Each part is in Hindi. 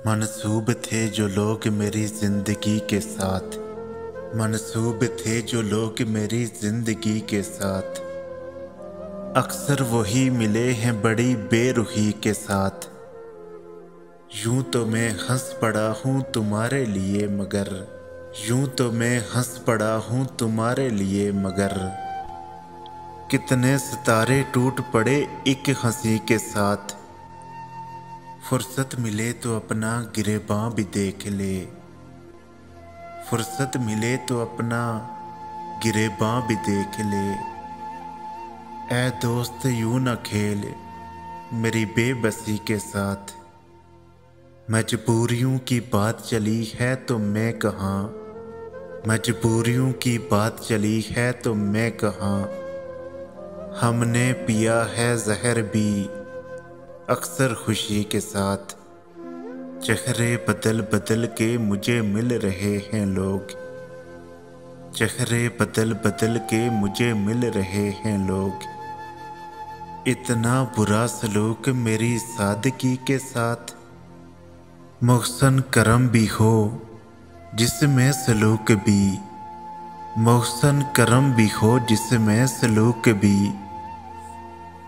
मंसूब थे जो लोग मेरी जिंदगी के साथ, मंसूब थे जो लोग मेरी जिंदगी के साथ, अक्सर वही मिले हैं बड़ी बेरुखी के साथ। यूं तो मैं हंस पड़ा हूँ तुम्हारे लिए मगर, यूं तो मैं हंस पड़ा हूँ तुम्हारे लिए मगर, कितने सितारे टूट पड़े एक हंसी के साथ। फुर्सत मिले तो अपना गिरेबां भी देख ले, फुर्सत मिले तो अपना गिरेबां भी देख ले। ऐ दोस्त यूं न खेल मेरी बेबसी के साथ, मजबूरियों की बात चली है तो मैं कहाँ, मजबूरियों की बात चली है तो मैं कहाँ। हमने पिया है जहर भी अक्सर खुशी के साथ, चेहरे बदल बदल के मुझे मिल रहे हैं लोग, चेहरे बदल बदल के मुझे मिल रहे हैं लोग। इतना बुरा सलूक मेरी सादगी के साथ, मोहसन करम भी हो जिसमें सलूक भी, मोहसन करम भी हो जिसमें सलूक भी।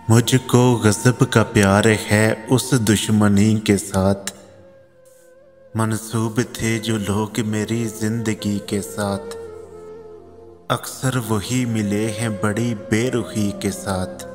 मुझको गज़ब का प्यार है उस दुश्मनी के साथ, मंसूब थे जो लोग मेरी जिंदगी के साथ, अक्सर वही मिले हैं बड़ी बेरुखी के साथ।